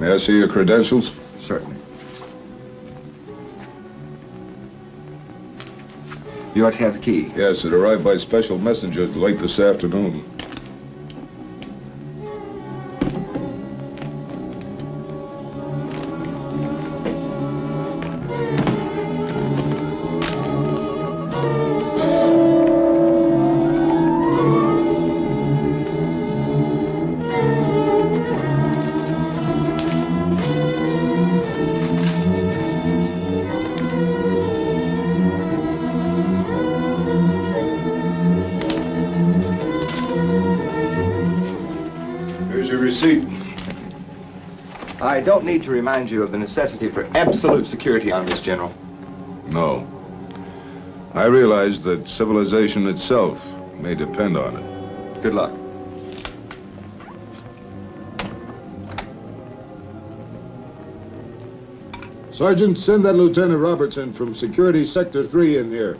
May I see your credentials? Certainly. You ought to have the key. Yes, it arrived by special messenger late this afternoon. I don't need to remind you of the necessity for absolute security on this, General. No. I realize that civilization itself may depend on it. Good luck. Sergeant, send that Lieutenant Robertson from Security Sector 3 in here.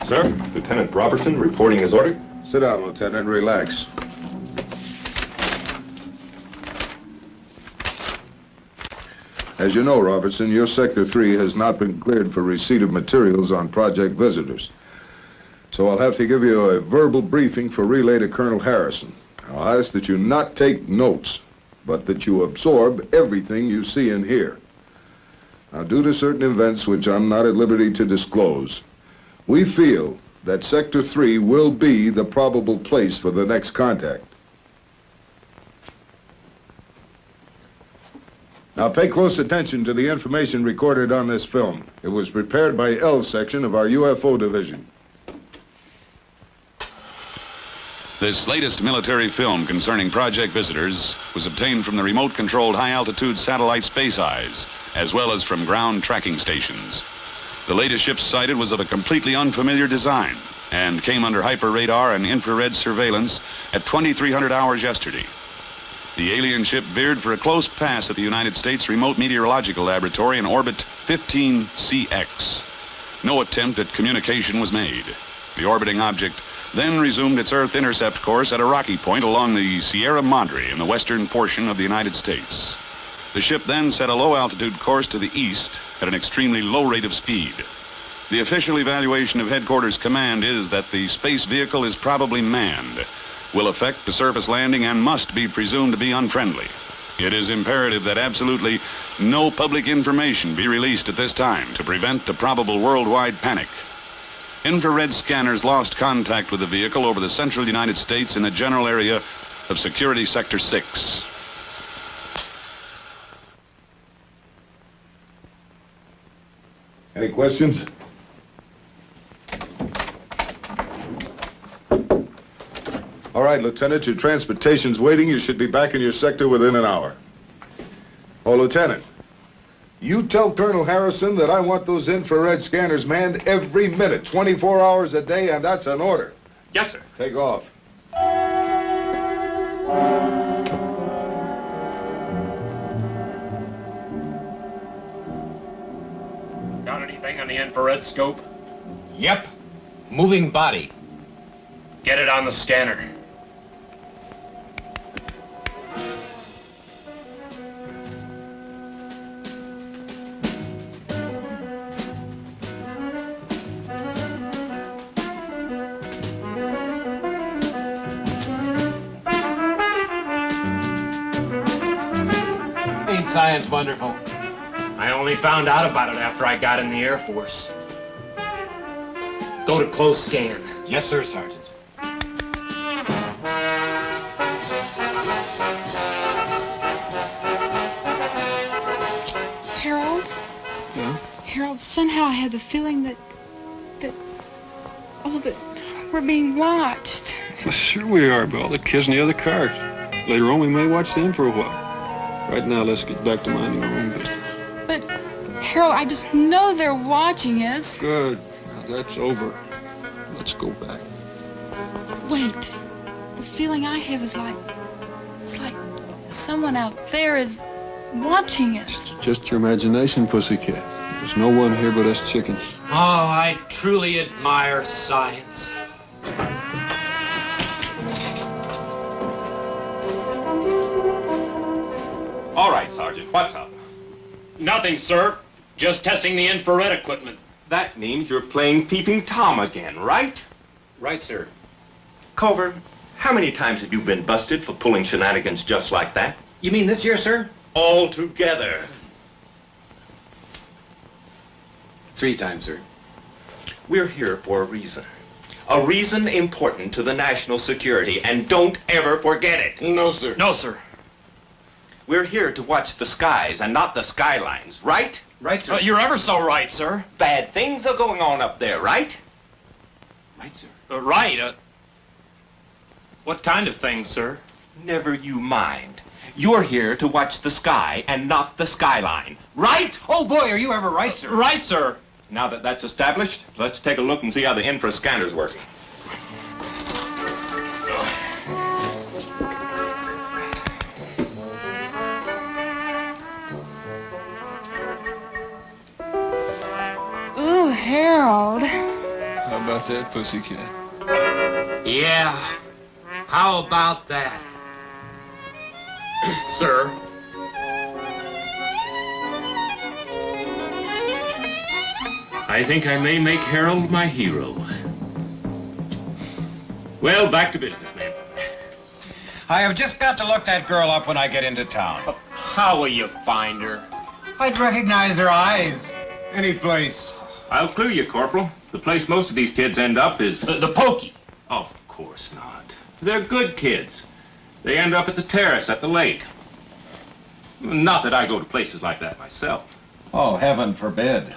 Sir, Lieutenant Robertson reporting his order. Sit down, Lieutenant, relax. As you know, Robertson, your Sector 3 has not been cleared for receipt of materials on project visitors. So I'll have to give you a verbal briefing for relay to Colonel Harrison. I'll ask that you not take notes, but that you absorb everything you see and hear. Now, due to certain events which I'm not at liberty to disclose, we feel that Sector 3 will be the probable place for the next contact. Now pay close attention to the information recorded on this film. It was prepared by L section of our UFO division. This latest military film concerning project visitors was obtained from the remote-controlled high-altitude satellite Space Eyes, as well as from ground tracking stations. The latest ship sighted was of a completely unfamiliar design and came under hyper-radar and infrared surveillance at 2300 hours yesterday. The alien ship veered for a close pass at the United States Remote Meteorological Laboratory in orbit 15CX. No attempt at communication was made. The orbiting object then resumed its Earth intercept course at a rocky point along the Sierra Madre in the western portion of the United States. The ship then set a low-altitude course to the east at an extremely low rate of speed. The official evaluation of Headquarters Command is that the space vehicle is probably manned, will effect the surface landing, and must be presumed to be unfriendly. It is imperative that absolutely no public information be released at this time to prevent the probable worldwide panic. Infrared scanners lost contact with the vehicle over the central United States in the general area of Security Sector 6. Any questions? All right, Lieutenant, your transportation's waiting. You should be back in your sector within an hour. Oh, Lieutenant, you tell Colonel Harrison that I want those infrared scanners manned every minute, 24 hours a day, and that's an order. Yes, sir. Take off. Got anything on the infrared scope? Yep. Moving body. Get it on the scanner. plan's wonderful. I only found out about it after I got in the Air Force. Go to close scan. Yes, sir, Sergeant. Harold? Yeah? Harold, somehow I have the feeling that we're being watched. Well, sure we are, by all the kids in the other cars. Later on, we may watch them for a while. Right now, let's get back to minding our own business. But, Harold, I just know they're watching us. Good. Now that's over. Let's go back. Wait. The feeling I have is it's like someone out there is watching us. It's just your imagination, pussycat. There's no one here but us chickens. Oh, I truly admire science. All right, Sergeant, what's up? Nothing, sir. Just testing the infrared equipment. That means you're playing Peeping Tom again, right? Right, sir. Culver, how many times have you been busted for pulling shenanigans just like that? You mean this year, sir? All together. 3 times, sir. We're here for a reason. A reason important to the national security, and don't ever forget it. No, sir. No, sir. We're here to watch the skies and not the skylines, right? Right, sir. You're ever so right, sir. Bad things are going on up there, right? Right, sir. Right. What kind of things, sir? Never you mind. You're here to watch the sky and not the skyline, right? Oh, boy, are you ever right, sir? Right, sir. Now that that's established, let's take a look and see how the infra scanner's working. Ooh, Harold. How about that, pussycat? Yeah. How about that? Sir. I think I may make Harold my hero. Well, back to business, man. I have just got to look that girl up when I get into town. How will you find her? I'd recognize her eyes. Any place. I'll clue you, Corporal. The place most of these kids end up is... The pokey. Of course not. They're good kids. They end up at the terrace at the lake. Not that I go to places like that myself. Oh, heaven forbid.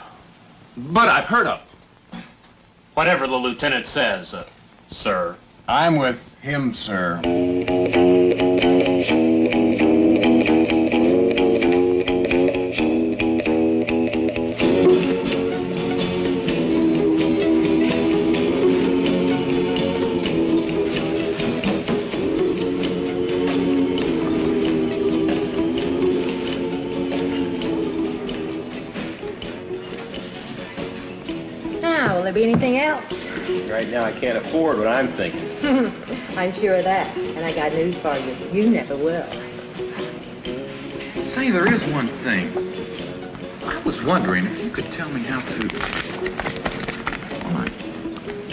But I've heard of them. Whatever the lieutenant says, sir. I'm with him, sir. Will there be anything else? Right now, I can't afford what I'm thinking. I'm sure of that. And I got news for you. You never will. Say, there is one thing. I was wondering if you could tell me how to... Oh,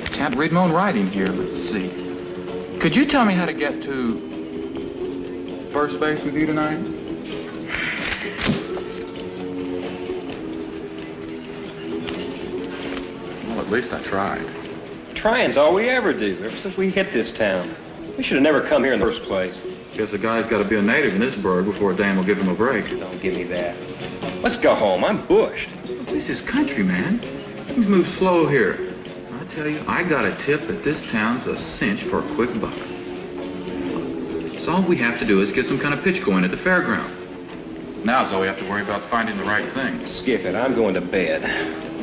I can't read my own writing here. Let's see. Could you tell me how to get to first base with you tonight? At least I tried. Trying's all we ever do, ever since we hit this town. We should have never come here in the first place. Guess a guy's got to be a native in this burg before a dame will give him a break. Don't give me that. Let's go home. I'm bushed. Look, this is country, man. Things move slow here. I tell you, I got a tip that this town's a cinch for a quick buck. So all we have to do is get some kind of pitch going at the fairground. Now's all we have to worry about finding the right thing. Skip it. I'm going to bed.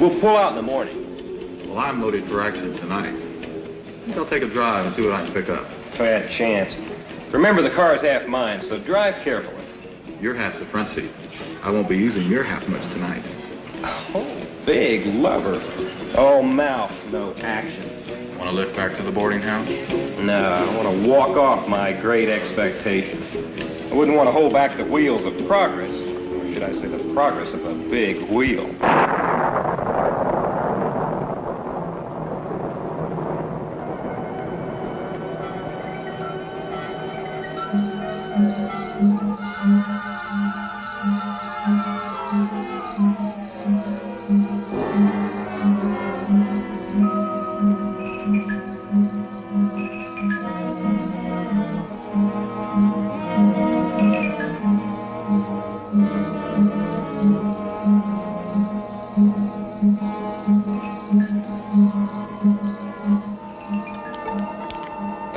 We'll pull out in the morning. Well, I'm loaded for action tonight. I think I'll take a drive and see what I can pick up. Bad chance. Remember, the car's half mine, so drive carefully. Your half's the front seat. I won't be using your half much tonight. Oh, big lover. All mouth, no action. Want to lift back to the boarding house? No, I want to walk off my great expectation. I wouldn't want to hold back the wheels of progress. Or should I say the progress of a big wheel.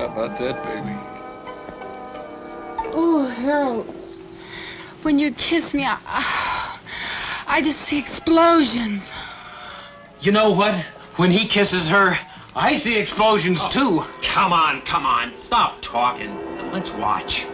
How about that, baby? Oh, Harold. When you kiss me, I just see explosions. You know what? When he kisses her, I see explosions, too. Come on. Stop talking. Let's watch.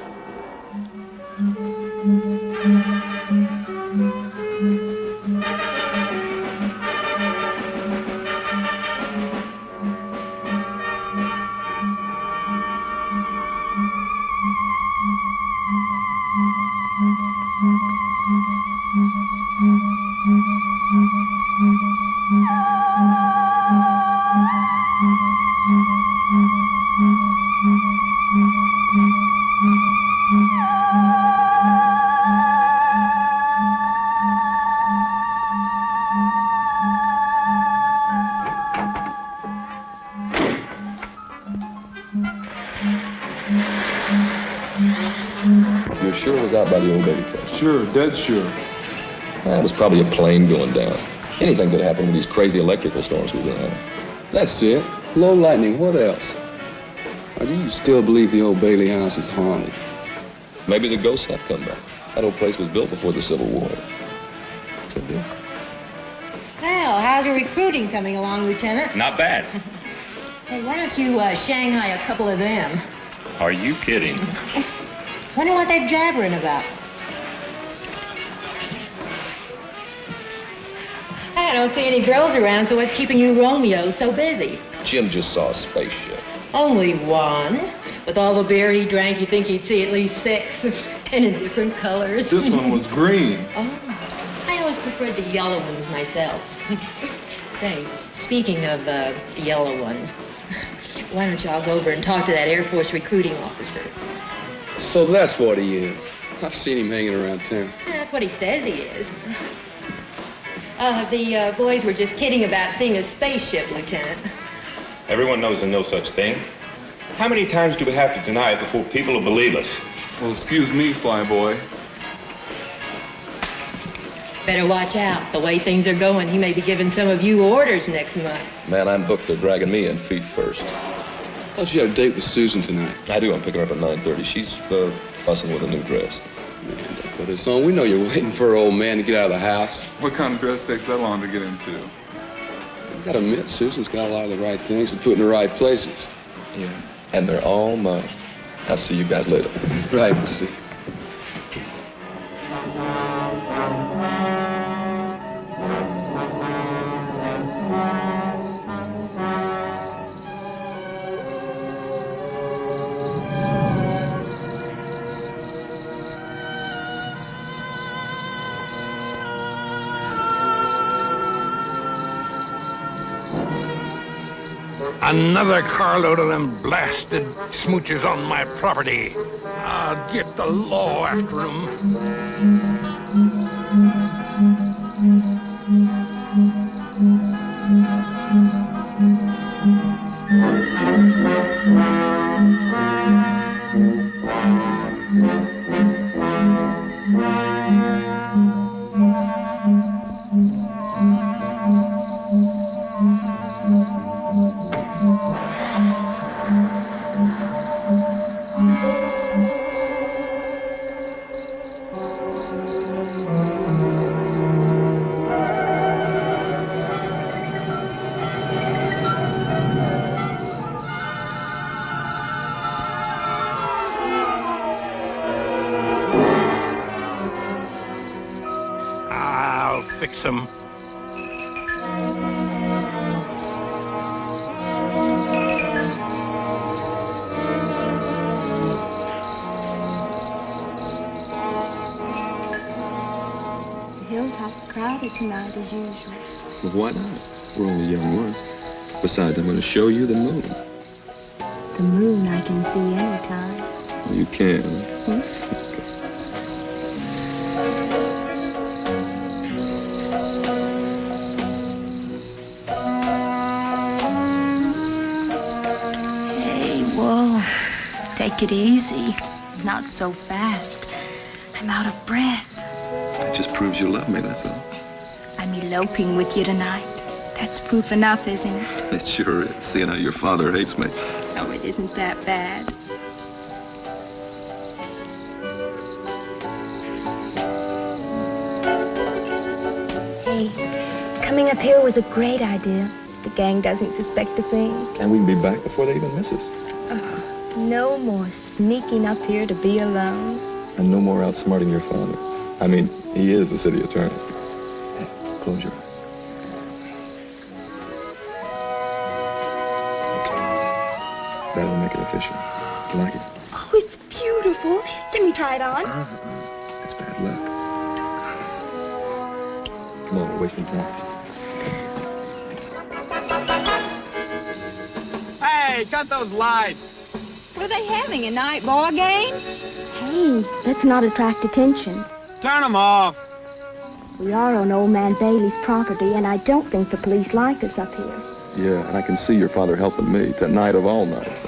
You're sure it was out by the old baby place? Sure, dead sure. It was probably a plane going down. Anything could happen with these crazy electrical storms we've been having. That's it. Low lightning, what else? Or do you still believe the old Bailey house is haunted? Maybe the ghosts have come back. That old place was built before the Civil War. Could be. Well, how's your recruiting coming along, Lieutenant? Not bad. Hey, why don't you Shanghai a couple of them? Are you kidding? Wonder what they're jabbering about. I don't see any girls around, so what's keeping you Romeo so busy? Jim just saw a spaceship. Only one. With all the beer he drank, you'd think he'd see at least 6, and in different colors. This one was green. Oh, I always preferred the yellow ones myself. Say, speaking of yellow ones, why don't y'all go over and talk to that Air Force recruiting officer? So that's what he is. I've seen him hanging around town. Yeah, that's what he says he is. The boys were just kidding about seeing a spaceship, Lieutenant. Everyone knows there's no such thing. How many times do we have to deny it before people will believe us? Well, excuse me, Flyboy. Better watch out. The way things are going, he may be giving some of you orders next month. Man, I'm hooked. They're dragging me in feet first. Thought you had a date with Susan tonight. I do. I'm picking her up at 9:30. She's fussing with a new dress. Man, don't put this on. We know you're waiting for her old man to get out of the house. What kind of dress takes that long to get into? You gotta admit, Susan's got a lot of the right things to put in the right places. Yeah. And they're all mine. I'll see you guys later. Right, we'll see. Another carload of them blasted smooches on my property. I'll get the law after them. Fix them. The hilltop's crowded tonight as usual. Well, why not? We're only young ones. Besides, I'm going to show you the moon. The moon I can see anytime. Well, you can. Take it easy. Not so fast. I'm out of breath. It just proves you love me, that's all. I'm eloping with you tonight. That's proof enough, isn't it? It sure is, seeing how your father hates me. Oh, it isn't that bad. Hey, coming up here was a great idea. The gang doesn't suspect a thing. And we can be back before they even miss us. No more sneaking up here to be alone. And no more outsmarting your father. I mean, he is the city attorney. Hey, close your eyes. Okay. That'll make it official. You like it? Oh, it's beautiful. Let me try it on. It's bad luck. Come on, we're wasting time. Hey, cut those lights. What are they having, a night ball game? Hey, let's not attract attention. Turn them off. We are on Old Man Bailey's property, and I don't think the police like us up here. Yeah, and I can see your father helping me tonight of all nights.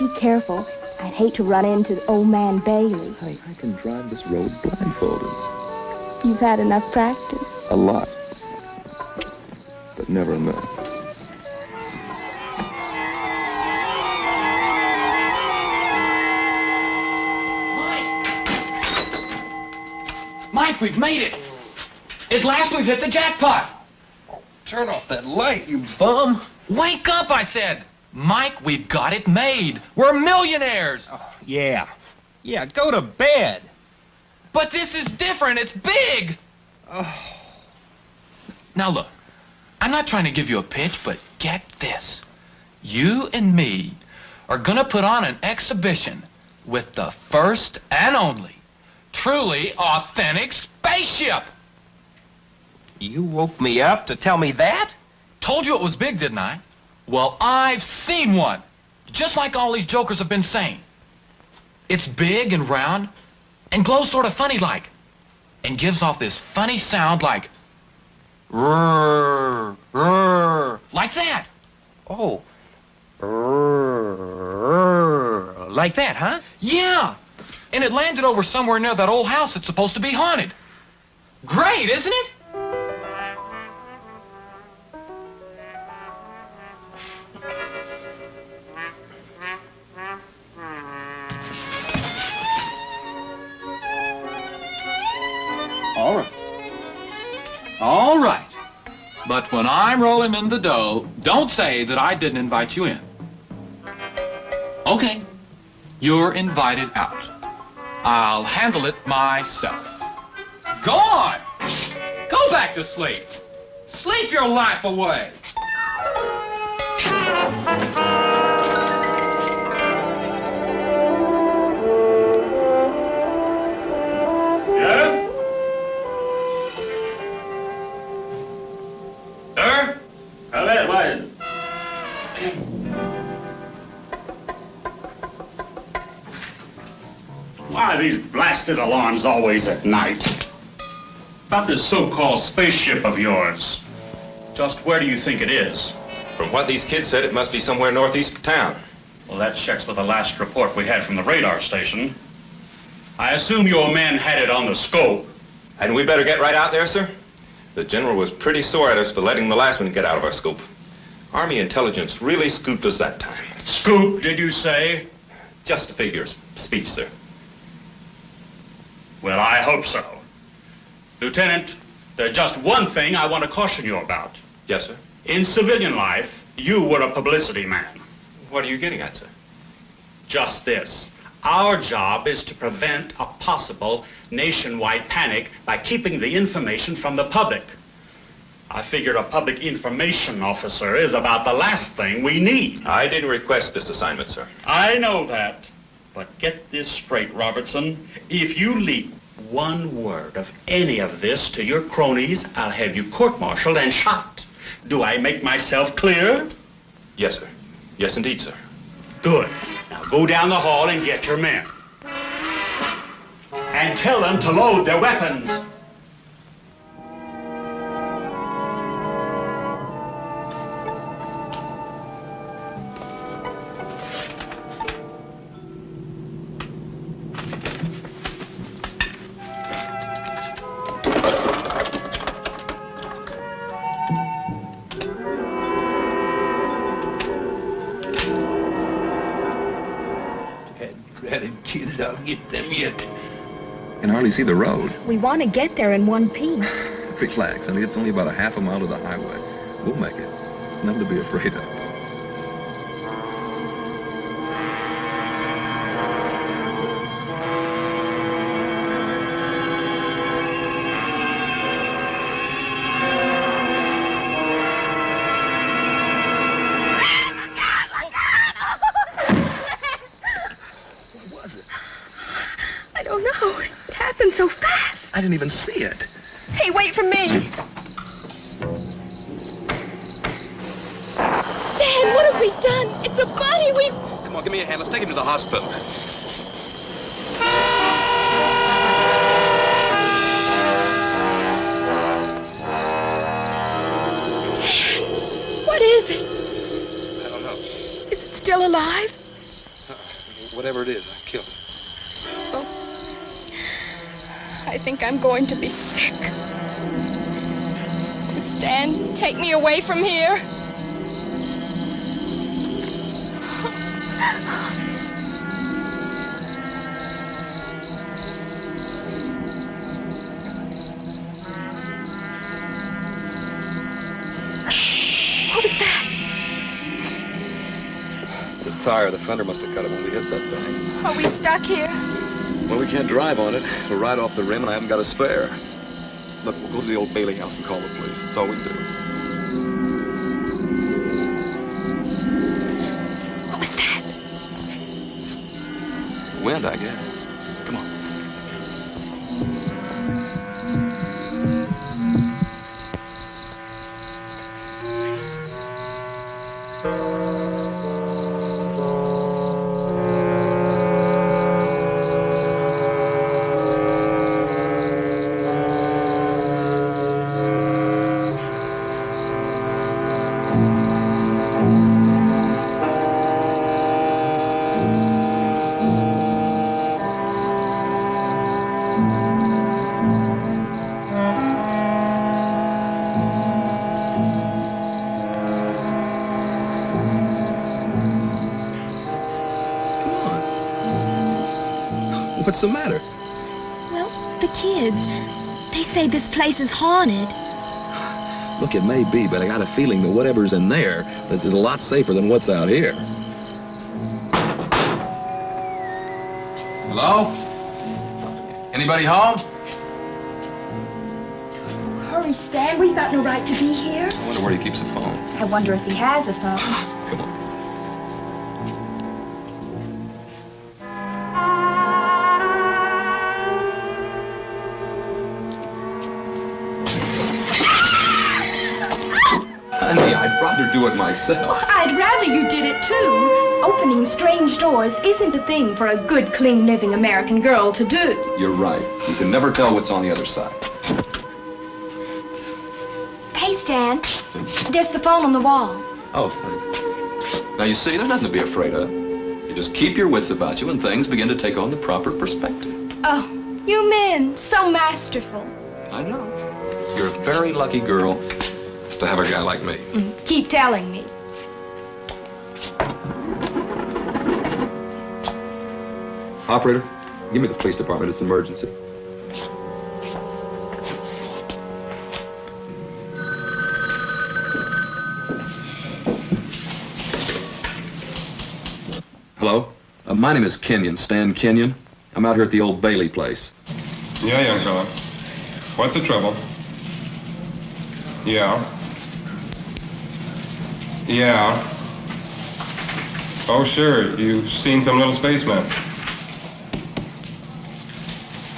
Be careful. I'd hate to run into Old Man Bailey. Hey, I can drive this road blindfolded. You've had enough practice. A lot. But never enough. Mike, we've made it. At last we've hit the jackpot. Turn off that light, you bum. Wake up, I said. Mike, we've got it made. We're millionaires. Oh, yeah. Yeah, go to bed. But this is different. It's big. Oh. Now look, I'm not trying to give you a pitch, but get this. You and me are gonna put on an exhibition with the first and only truly authentic spaceship. You woke me up to tell me that? Told you it was big, didn't I? Well, I've seen one. Just like all these jokers have been saying. It's big and round and glows sort of funny-like and gives off this funny sound like rrrr, rrrr, like that. Oh. Rrrr, like that, huh? Yeah. And it landed over somewhere near that old house that's supposed to be haunted. Great, isn't it? All right. All right. But when I'm rolling in the dough, don't say that I didn't invite you in. Okay. You're invited out. I'll handle it myself. Go on! Go back to sleep. Sleep your life away. Yeah? Sir? Come in, Wyatt. Why are these blasted alarms always at night? About this so-called spaceship of yours. Just where do you think it is? From what these kids said, it must be somewhere northeast of town. Well, that checks with the last report we had from the radar station. I assume your men had it on the scope. Hadn't we better get right out there, sir? The general was pretty sore at us for letting the last one get out of our scope. Army intelligence really scooped us that time. Scoop, did you say? Just a figure of speech, sir. Well, I hope so. Lieutenant, there's just one thing I want to caution you about. Yes, sir. In civilian life, you were a publicity man. What are you getting at, sir? Just this. Our job is to prevent a possible nationwide panic by keeping the information from the public. I figure a public information officer is about the last thing we need. I didn't request this assignment, sir. I know that. But get this straight, Robertson. If you leak one word of any of this to your cronies, I'll have you court-martialed and shot. Do I make myself clear? Yes, sir. Yes, indeed, sir. Good. Now go down the hall and get your men. And tell them to load their weapons. Muskratted kids, I'll get them yet. I can hardly see the road. We want to get there in one piece. Relax, honey. It's only about a half a mile to the highway. We'll make it. Nothing to be afraid of. I don't know. It happened so fast. I didn't even see it. Hey, wait for me. Stan, what have we done? It's a body. We... Come on, give me a hand. Let's take him to the hospital. What is it? I don't know. Is it still alive? Whatever it is, I killed it. Oh. I think I'm going to be sick. Oh, Stan, take me away from here. What was that? It's a tire. The fender must have cut it when we hit that thing. Are we stuck here? Well, we can't drive on it. We're right off the rim, and I haven't got a spare. Look, we'll go to the old Bailey house and call the police. That's all we can do. What was that? Wind, I guess. Come on. What's the matter? Well, the kids. They say this place is haunted. Look, it may be, but I got a feeling that whatever's in there is a lot safer than what's out here. Hello? Anybody home? Hurry, Stan. We've got no right to be here. I wonder where he keeps the phone. I wonder if he has a phone. Come on. Honey, I'd rather do it myself. I'd rather you did it, too. Opening strange doors isn't a thing for a good, clean, living American girl to do. You're right. You can never tell what's on the other side. Hey, Stan. There's the phone on the wall. Oh, thanks. Now, you see, there's nothing to be afraid of. You just keep your wits about you and things begin to take on the proper perspective. Oh, you men, so masterful. I know. You're a very lucky girl to have a guy like me. Keep telling me. Operator, give me the police department. It's an emergency. Hello? My name is Kenyon, Stan Kenyon. I'm out here at the old Bailey place. Yeah, young fella. What's the trouble? Yeah. Yeah. Oh, sure. You've seen some little spaceman.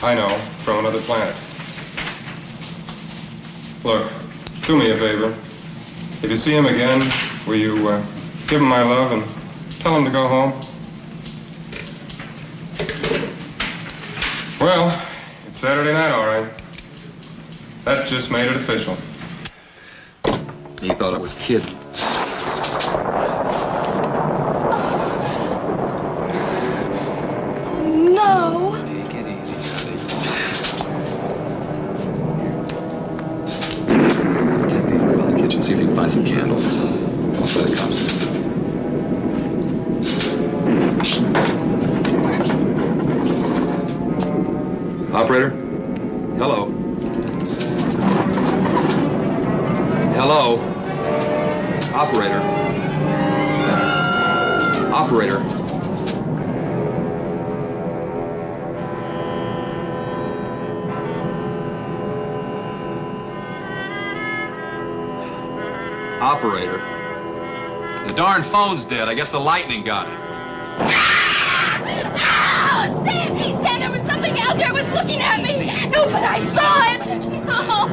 I know, from another planet. Look, do me a favor. If you see him again, will you give him my love and tell him to go home? Well, it's Saturday night, all right. That just made it official. He thought I was kidding. No. Take it easy, honey. Take these around the kitchen, see if you can find some candles or something. I'll try the cops. Operator? Hello? Hello? Operator? Operator? Operator? The darn phone's dead. I guess the lightning got it. Oh, Stan, there was something out there was looking at me. No, but I saw it. Oh.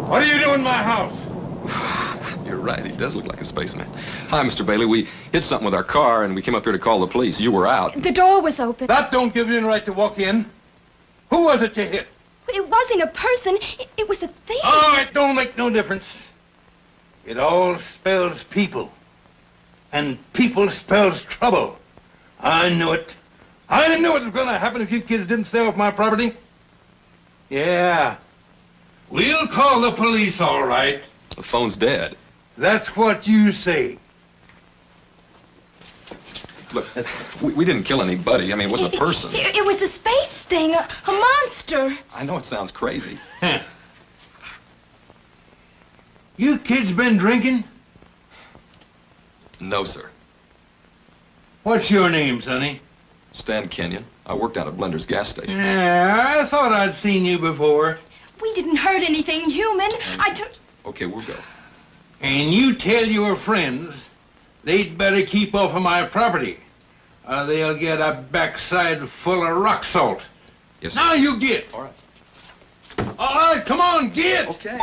What are you doing in my house? You're right, he does look like a spaceman. Hi, Mr. Bailey. We hit something with our car, and we came up here to call the police. You were out. The door was open. That don't give you any right to walk in. Who was it you hit? It wasn't a person. It was a thing. Oh, it don't make no difference. It all spells people. And people spells trouble. I knew it. I knew it was going to happen if you kids didn't stay off my property. Yeah. We'll call the police, all right. The phone's dead. That's what you say. Look, we didn't kill anybody. I mean, it wasn't a person. It was a space thing, a monster. I know it sounds crazy. You kids been drinking? No, sir. What's your name, Sonny? Stan Kenyon. I worked down at Blender's gas station. Yeah, I thought I'd seen you before. We didn't hurt anything human. Okay, we'll go. And you tell your friends they'd better keep off of my property, or they'll get a backside full of rock salt. Yes, sir. Now you get. All right. All right, come on, get. Okay.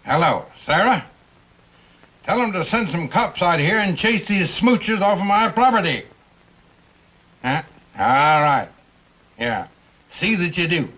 Hello, Sarah. Tell them to send some cops out here and chase these smoochers off of my property. Huh? All right. Yeah. See that you do.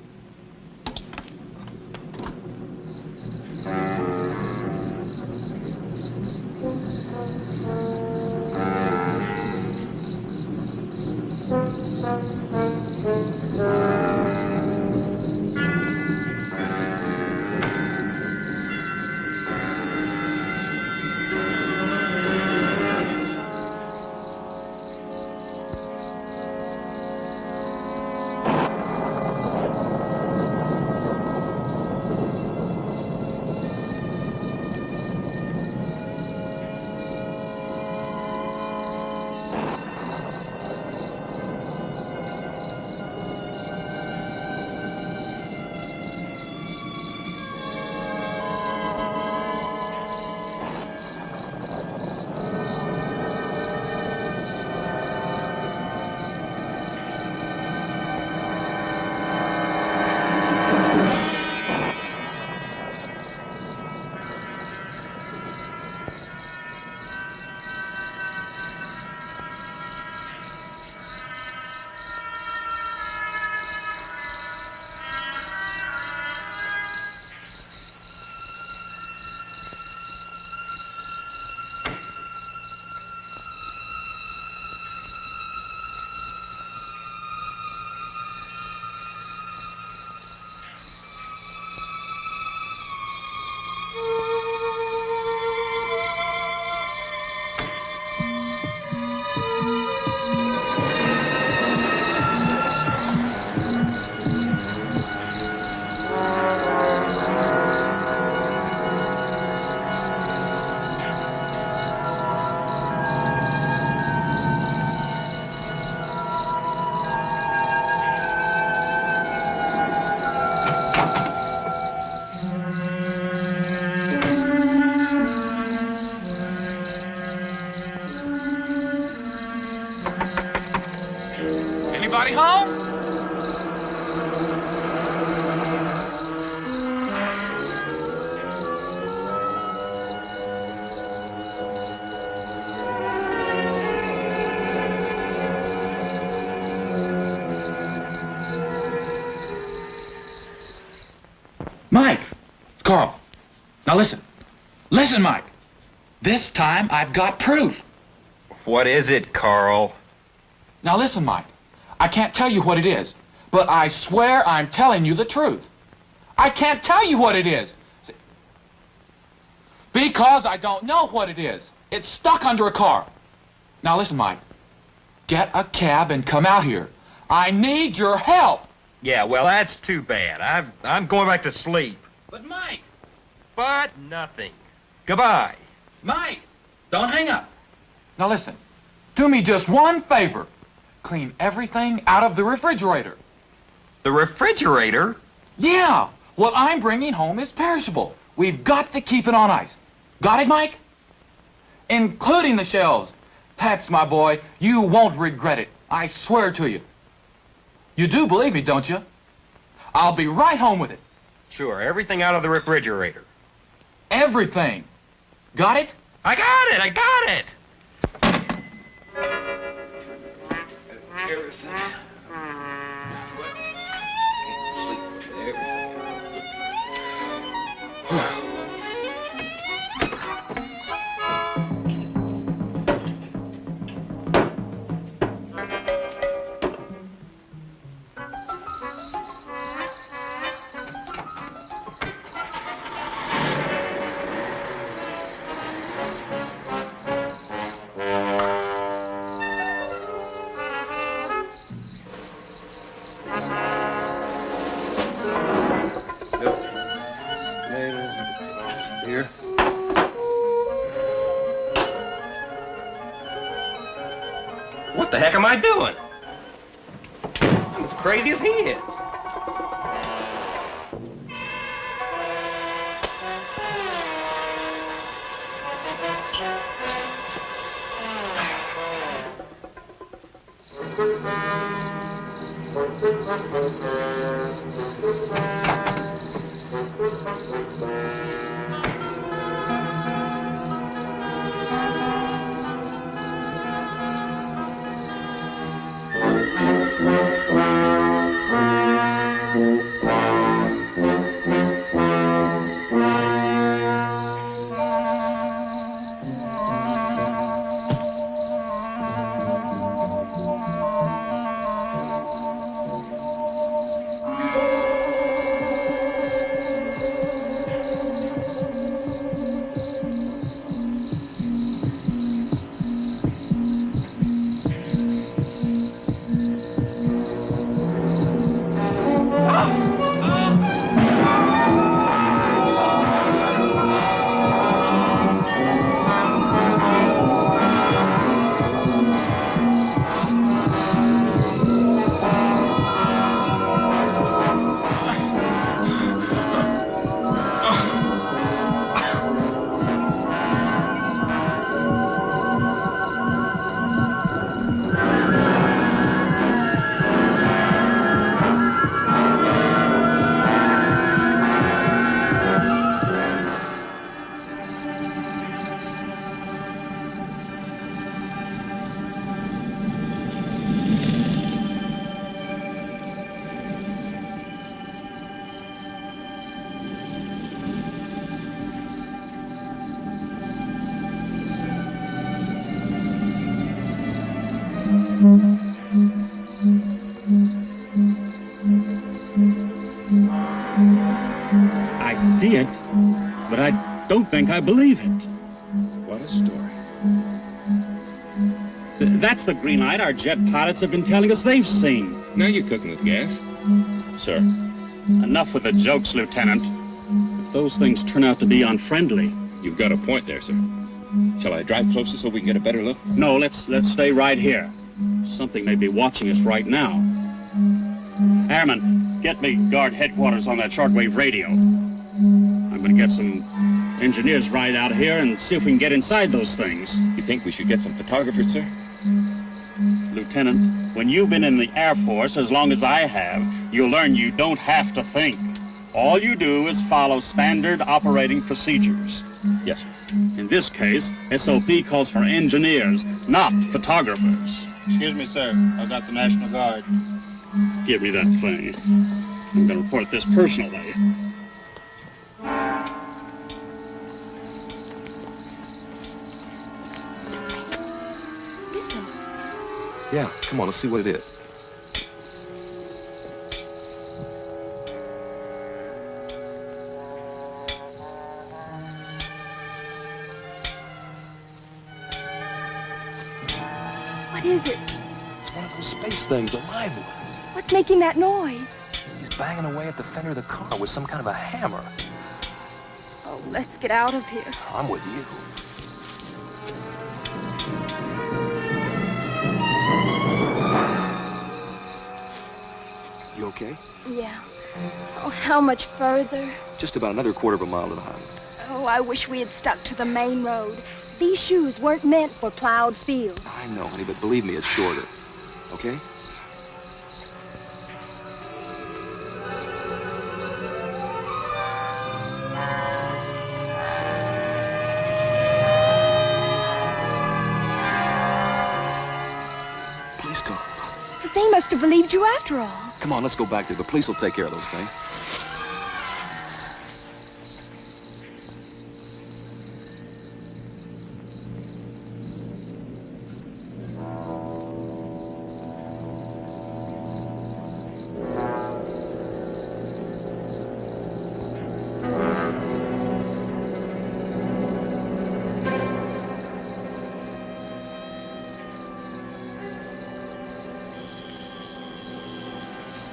Anybody home? Mike, Now listen. Listen, Mike. This time I've got proof. What is it, Carl? Now listen, Mike. I can't tell you what it is, but I swear I'm telling you the truth. I can't tell you what it is. Because I don't know what it is. It's stuck under a car. Now listen, Mike. Get a cab and come out here. I need your help. Yeah, well, that's too bad. I'm going back to sleep. But Mike. But nothing. Goodbye. Mike, don't hang up. Now listen. Do me just one favor. Clean everything out of the refrigerator. The refrigerator? Yeah. What I'm bringing home is perishable. We've got to keep it on ice. Got it, Mike? Including the shelves. Pats, my boy, you won't regret it. I swear to you. You do believe me, don't you? I'll be right home with it. Sure, everything out of the refrigerator. Everything. Got it? I got it! I got it! What the heck am I doing? I'm as crazy as he is. I see it, but I don't think I believe it. What a story. That's the green light our jet pilots have been telling us they've seen. Now you're cooking with gas. Sir, enough with the jokes, Lieutenant. If those things turn out to be unfriendly... You've got a point there, sir. Shall I drive closer so we can get a better look? No, let's stay right here. Something may be watching us right now. Airman, get me guard headquarters on that shortwave radio. I'm going to get some engineers right out here and see if we can get inside those things. You think we should get some photographers, sir? Lieutenant, when you've been in the Air Force as long as I have, you'll learn you don't have to think. All you do is follow standard operating procedures. Yes, sir. In this case, SOP calls for engineers, not photographers. Excuse me, sir. I've got the National Guard. Give me that thing. I'm going to report this personally. Yeah, come on, let's see what it is. What is it? It's one of those space things, a live one. What's making that noise? He's banging away at the fender of the car with some kind of a hammer. Oh, let's get out of here. I'm with you. You okay? Yeah. Oh, how much further? Just about another quarter of a mile to the highway. Oh, I wish we had stuck to the main road. These shoes weren't meant for plowed fields. I know, honey, but believe me, it's shorter. Okay? Police car. They must have believed you after all. Come on, let's go back there. The police will take care of those things.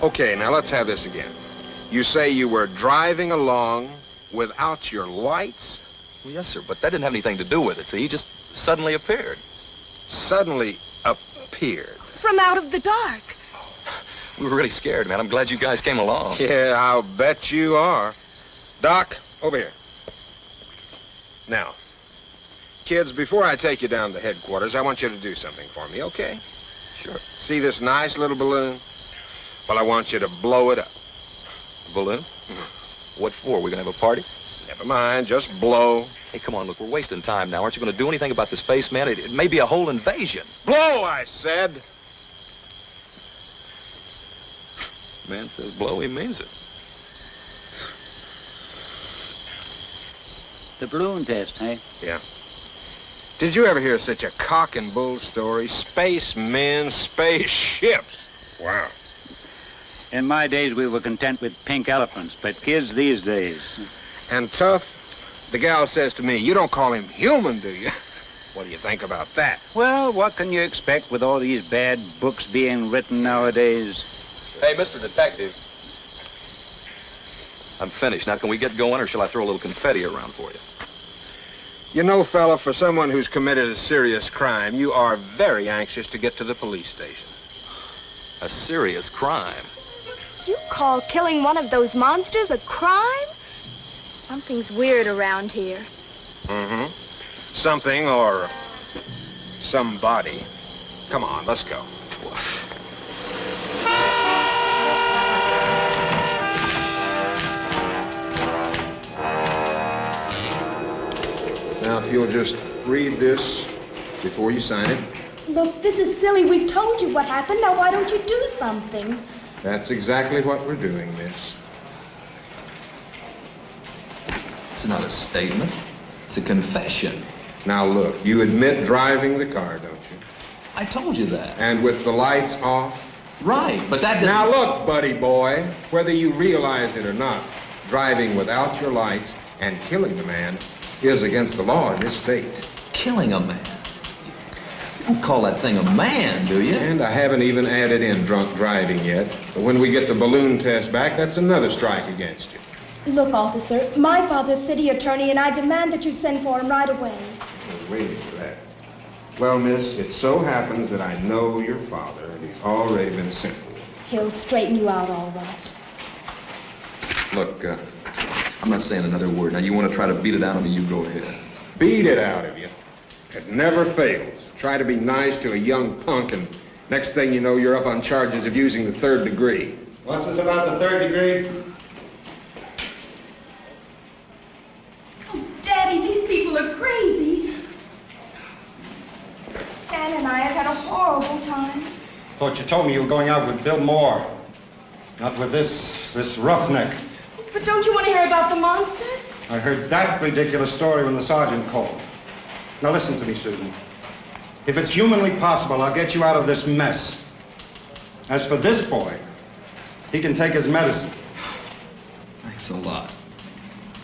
Okay, now let's have this again. You say you were driving along without your lights? Well, yes, sir, but that didn't have anything to do with it. See, he just suddenly appeared. Suddenly appeared? From out of the dark. We were really scared, man. I'm glad you guys came along. Yeah, I'll bet you are. Doc, over here. Now, kids, before I take you down to headquarters, I want you to do something for me, okay? Sure. See this nice little balloon? Well, I want you to blow it up. A balloon? What for? We're going to have a party? Never mind, just blow. Hey, come on, look, we're wasting time now. Aren't you going to do anything about the spaceman? It may be a whole invasion. Blow, I said. Man says blow, he means it. The balloon test, eh? Yeah. Did you ever hear such a cock and bull story? Spacemen, spaceships. Wow. In my days, we were content with pink elephants, but kids these days... And Tough, the gal says to me, you don't call him human, do you? What do you think about that? Well, what can you expect with all these bad books being written nowadays? Hey, Mr. Detective. I'm finished. Now, can we get going, or shall I throw a little confetti around for you? You know, fella, for someone who's committed a serious crime, you are very anxious to get to the police station. A serious crime? You call killing one of those monsters a crime? Something's weird around here. Mm-hmm. Something or somebody. Come on, let's go. Now, if you'll just read this before you sign it. Look, this is silly. We've told you what happened. Now, why don't you do something? That's exactly what we're doing, miss. It's not a statement. It's a confession. Now, look, you admit driving the car, don't you? I told you that. And with the lights off? Right, but that doesn't... Now, look, buddy boy, whether you realize it or not, driving without your lights and killing the man is against the law in this state. Killing a man? You don't call that thing a man, do you? And I haven't even added in drunk driving yet. But when we get the balloon test back, that's another strike against you. Look, officer, my father's city attorney, and I demand that you send for him right away. I was waiting for that. Well, miss, it so happens that I know your father, and he's already been sent for. He'll straighten you out all right. Look, I'm not saying another word. Now, you want to try to beat it out of me, you go ahead. Beat it out of you? It never fails. Try to be nice to a young punk, and next thing you know, you're up on charges of using the third degree. What's this about the third degree? Oh, Daddy, these people are crazy. Stan and I have had a horrible time. Thought you told me you were going out with Bill Moore. Not with this roughneck. But don't you want to hear about the monsters? I heard that ridiculous story when the sergeant called. Now listen to me, Susan. If it's humanly possible, I'll get you out of this mess. As for this boy, he can take his medicine. Thanks a lot.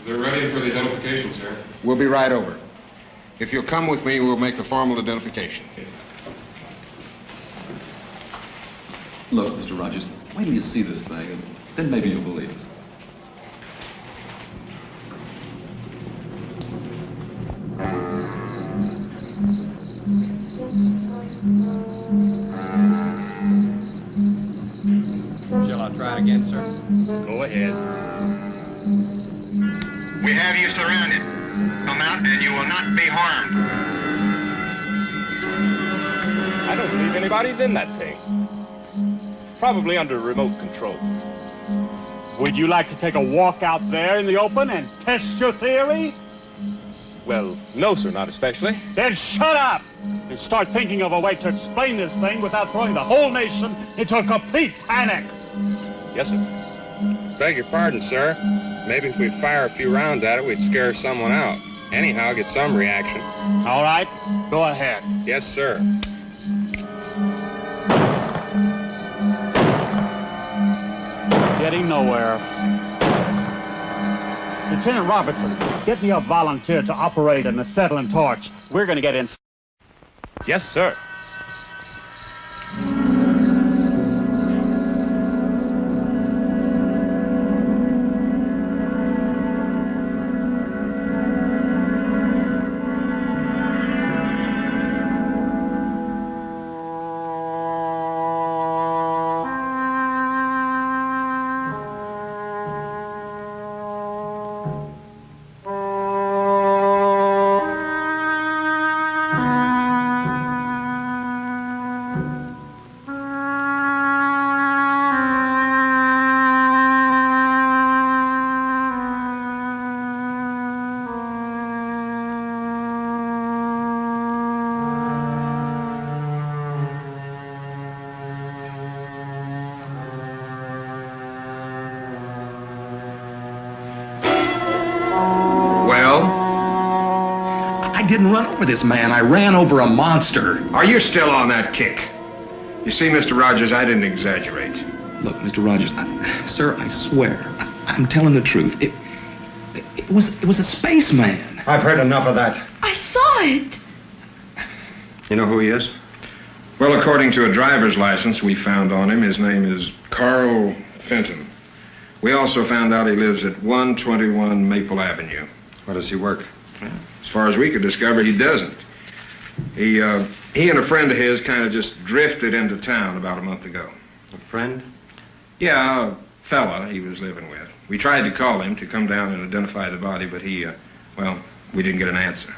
They're ready for the identification, sir. We'll be right over. If you'll come with me, we'll make the formal identification. Look, Mr. Rogers, wait till you see this thing, and then maybe you'll believe us. Shall I try it again, sir? Go ahead. We have you surrounded. Come out and you will not be harmed. I don't believe anybody's in that thing. Probably under remote control. Would you like to take a walk out there in the open and test your theory? Well, no, sir, not especially. Then shut up and start thinking of a way to explain this thing without throwing the whole nation into a complete panic. Yes, sir. Beg your pardon, sir. Maybe if we fire a few rounds at it, we'd scare someone out. Anyhow, get some reaction. All right, go ahead. Yes, sir. Getting nowhere. Lieutenant Robertson, get me a volunteer to operate an acetylene torch. We're going to get in. Yes, sir. I didn't run over this man. I ran over a monster. Are you still on that kick? You see, Mr. Rogers, I didn't exaggerate. Look, Mr. Rogers, sir, I swear, I'm telling the truth. It was a spaceman. I've heard enough of that. I saw it. You know who he is? Well, according to a driver's license we found on him, his name is Carl Fenton. We also found out he lives at 121 Maple Avenue. Where does he work? As far as we could discover, he doesn't. He and a friend of his kind of just drifted into town about a month ago. A friend? Yeah, a fella he was living with. We tried to call him to come down and identify the body, but well, we didn't get an answer.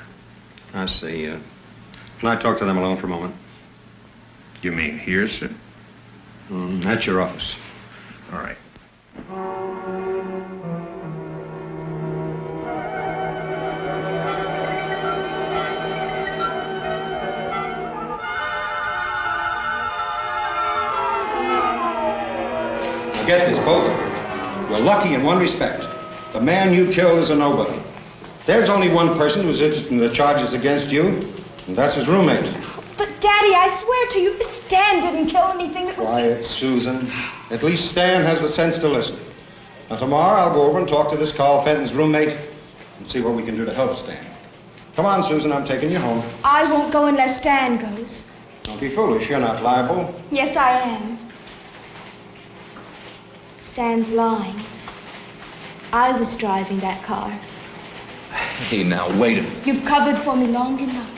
I see. Can I talk to them alone for a moment? You mean here, sir? At your office. All right. Get this, both of you. You're lucky in one respect. The man you killed is a nobody. There's only one person who's interested in the charges against you, and that's his roommate. But, Daddy, I swear to you, Stan didn't kill anything that was... Quiet, Susan. At least Stan has the sense to listen. Now, tomorrow I'll go over and talk to this Carl Fenton's roommate and see what we can do to help Stan. Come on, Susan, I'm taking you home. I won't go unless Stan goes. Don't be foolish. You're not liable. Yes, I am. Stan's lying. I was driving that car. Hey, now, wait a minute. You've covered for me long enough.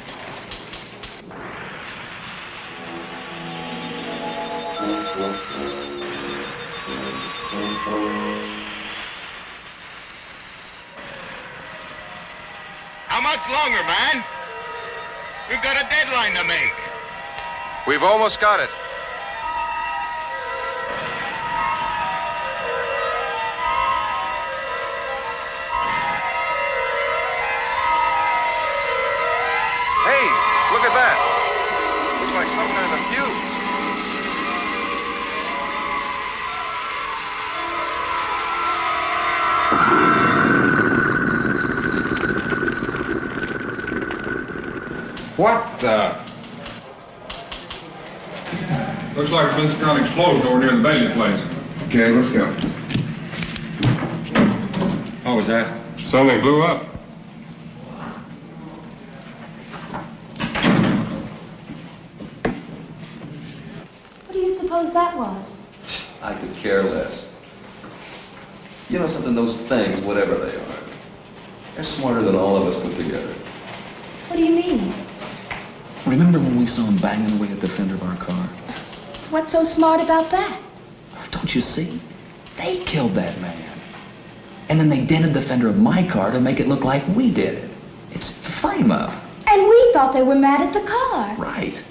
How much longer, man? We've got a deadline to make. We've almost got it. Hey, look at that. Looks like some kind of fuse. What the... Looks like there's been some kind of explosion over near the Bailey place. Okay, let's go. What was that? Something blew up. What do you suppose that was? I could care less. You know something, those things, whatever they are, they're smarter than all of us put together. What do you mean? Remember when we saw them banging away at the fender of our car? What's so smart about that? Don't you see? They killed that man. And then they dented the fender of my car to make it look like we did it. It's the frame-up. And we thought they were mad at the car. Right.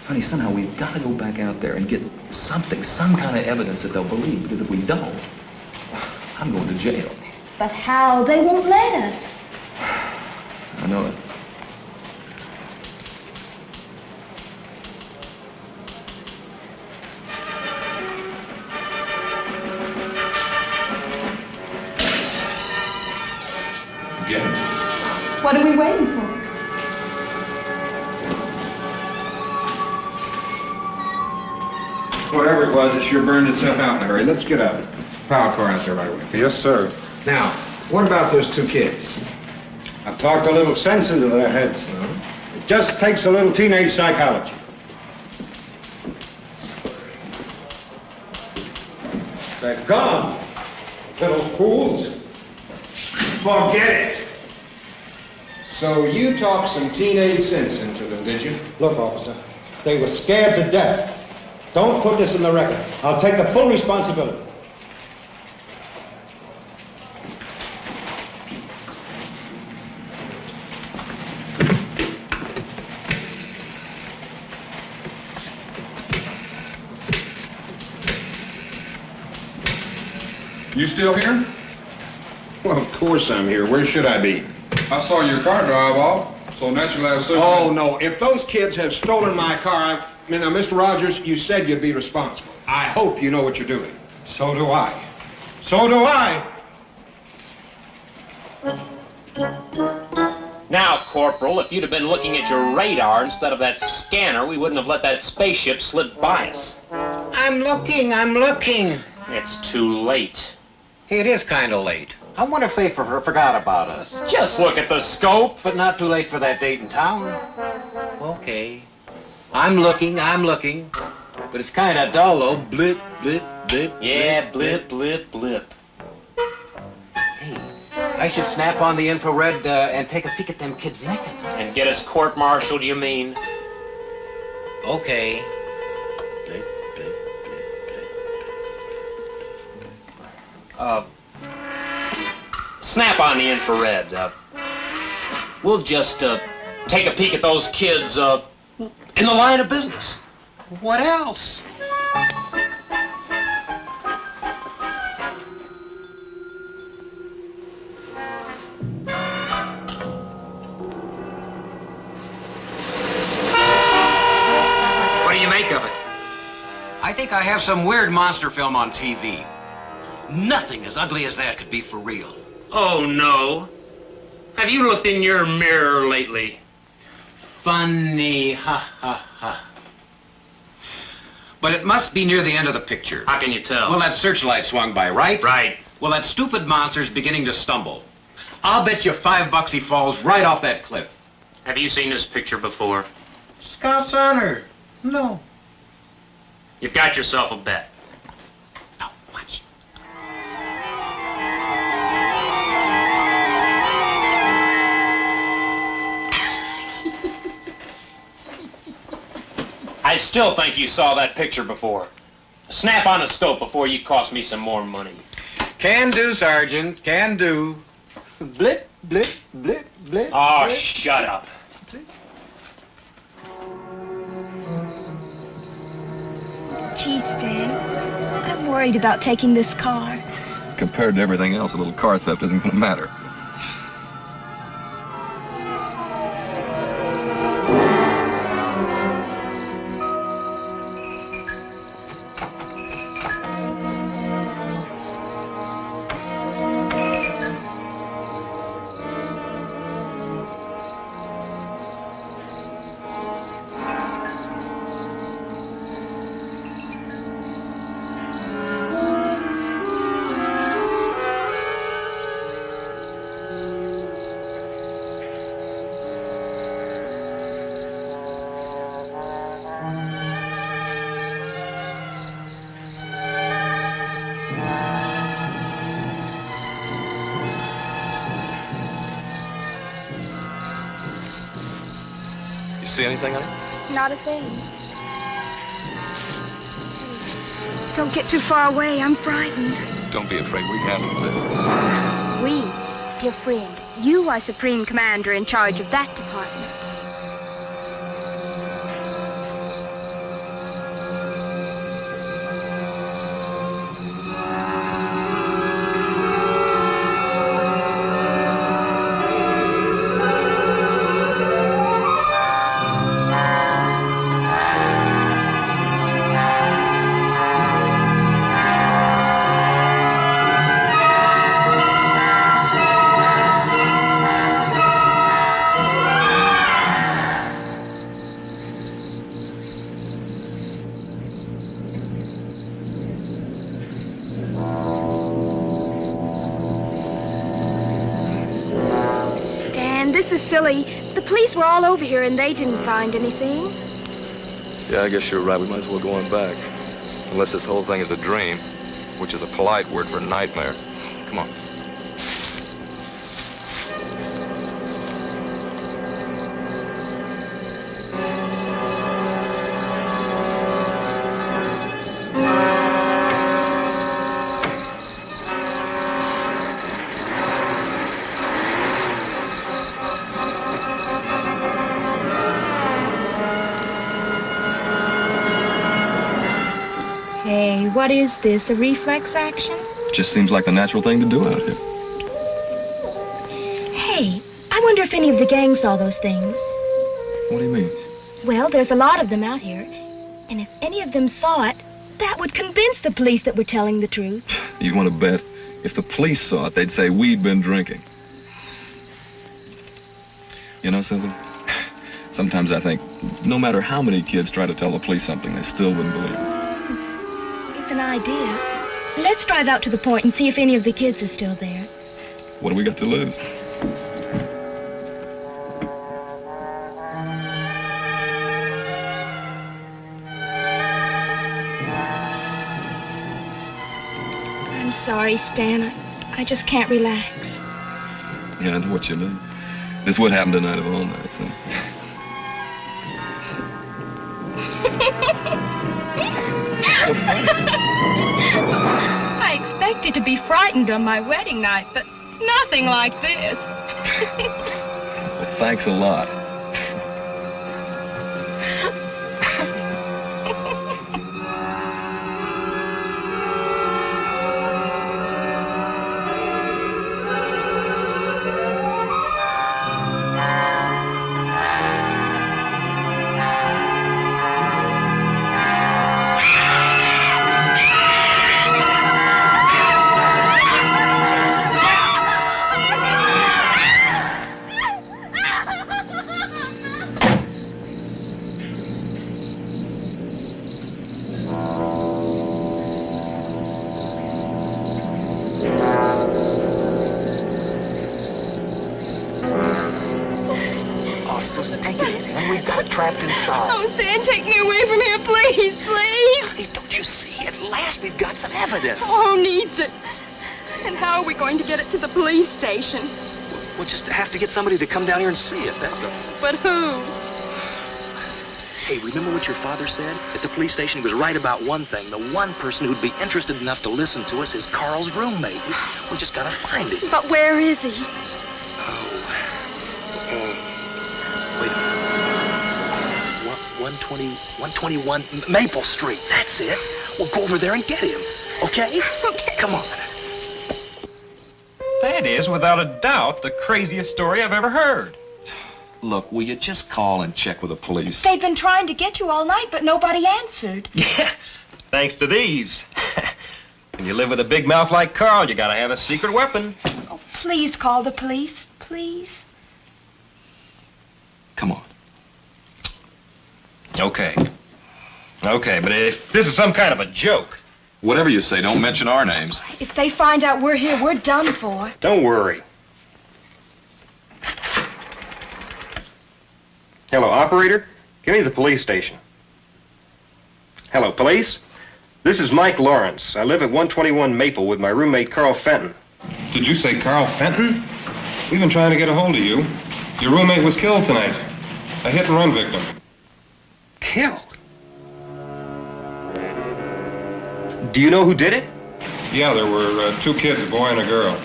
Honey, somehow we've got to go back out there and get something, some kind of evidence that they'll believe, because if we don't, I'm going to jail. But how? They won't let us. I know it. Get it. What are we waiting for? Whatever it was, it sure burned itself out in a hurry. Let's get up. Power car out there right away. Yes, sir. Now, what about those two kids? I've talked a little sense into their heads. It just takes a little teenage psychology. They're gone. Little fools. Forget it. So you talked some teenage sense into them, did you? Look, officer, they were scared to death. Don't put this in the record. I'll take the full responsibility. You still here? Well, of course I'm here. Where should I be? I saw your car drive off, so naturally I assumed... Oh, no. If those kids have stolen my car, now, Mr. Rogers, you said you'd be responsible. I hope you know what you're doing. So do I. So do I. Now, Corporal, if you'd have been looking at your radar instead of that scanner, we wouldn't have let that spaceship slip by us. I'm looking. It's too late. It is kind of late. I wonder if they forgot about us. Just look at the scope. But not too late for that date in town. Okay. I'm looking. But it's kind of dull, though. Blip, blip, blip. Yeah, blip, blip, blip. Hey, I should snap on the infrared and take a peek at them kids naked. And get us court-martialed, you mean? Okay. Snap on the infrared. We'll just take a peek at those kids in the line of business. What else? What do you make of it? I think I have some weird monster film on TV. Nothing as ugly as that could be for real. Oh, no. Have you looked in your mirror lately? Funny, ha, ha, ha. But it must be near the end of the picture. How can you tell? Well, that searchlight swung by, right? Right. Well, that stupid monster's beginning to stumble. I'll bet you $5 he falls right off that cliff. Have you seen this picture before? Scout's honor. No. You've got yourself a bet. Now, watch. I still think you saw that picture before. Snap on a scope before you cost me some more money. Can do, Sergeant. Can do. Blip, blip, blip, blip. Oh, blip. shut up. Gee, Stan, I'm worried about taking this car. Compared to everything else, a little car theft isn't going to matter. see anything, honey? Not a thing. Don't get too far away. I'm frightened. Don't be afraid. We can handle this. We, dear friend, you are Supreme Commander in charge of that department. The police were all over here and they didn't find anything. Yeah, I guess you're right. We might as well go on back. Unless this whole thing is a dream, which is a polite word for nightmare. Come on. What is this, a reflex action? Just seems like the natural thing to do out here. Hey, I wonder if any of the gang saw those things. What do you mean? Well, there's a lot of them out here. And if any of them saw it, that would convince the police that we're telling the truth. You want to bet? If the police saw it, they'd say we'd been drinking. You know something? Sometimes I think no matter how many kids try to tell the police something, they still wouldn't believe it. An idea. Let's drive out to the point and see if any of the kids are still there. What do we got to lose? I'm sorry, Stan. I just can't relax. Yeah, I know what you mean. This would happen tonight of all nights, huh? So funny. I expected to be frightened on my wedding night, but nothing like this. Well, thanks a lot. Oh, Stan, take me away from here, please, please. Honey, don't you see? At last we've got some evidence. Oh, who needs it? And how are we going to get it to the police station? We'll just have to get somebody to come down here and see it, that's all. But who? Hey, remember what your father said? At the police station, he was right about one thing. The one person who'd be interested enough to listen to us is Carl's roommate. We just gotta find him. But where is he? Wait a minute. 121 Maple Street. That's it. We'll go over there and get him. Okay? Okay. Come on. That is, without a doubt, the craziest story I've ever heard. Look, will you just call and check with the police? They've been trying to get you all night, but nobody answered. Yeah, thanks to these. When you live with a big mouth like Carl, you gotta have a secret weapon. Oh, please call the police, please. Come on. Okay, but if this is some kind of a joke... Whatever you say, don't mention our names. If they find out we're here, we're done for. Don't worry. Hello, operator? Give me the police station. Hello, police? This is Mike Lawrence. I live at 121 Maple with my roommate, Carl Fenton. Did you say Carl Fenton? We've been trying to get a hold of you. Your roommate was killed tonight. A hit-and-run victim. Killed? Do you know who did it? Yeah, there were 2 kids, a boy and a girl.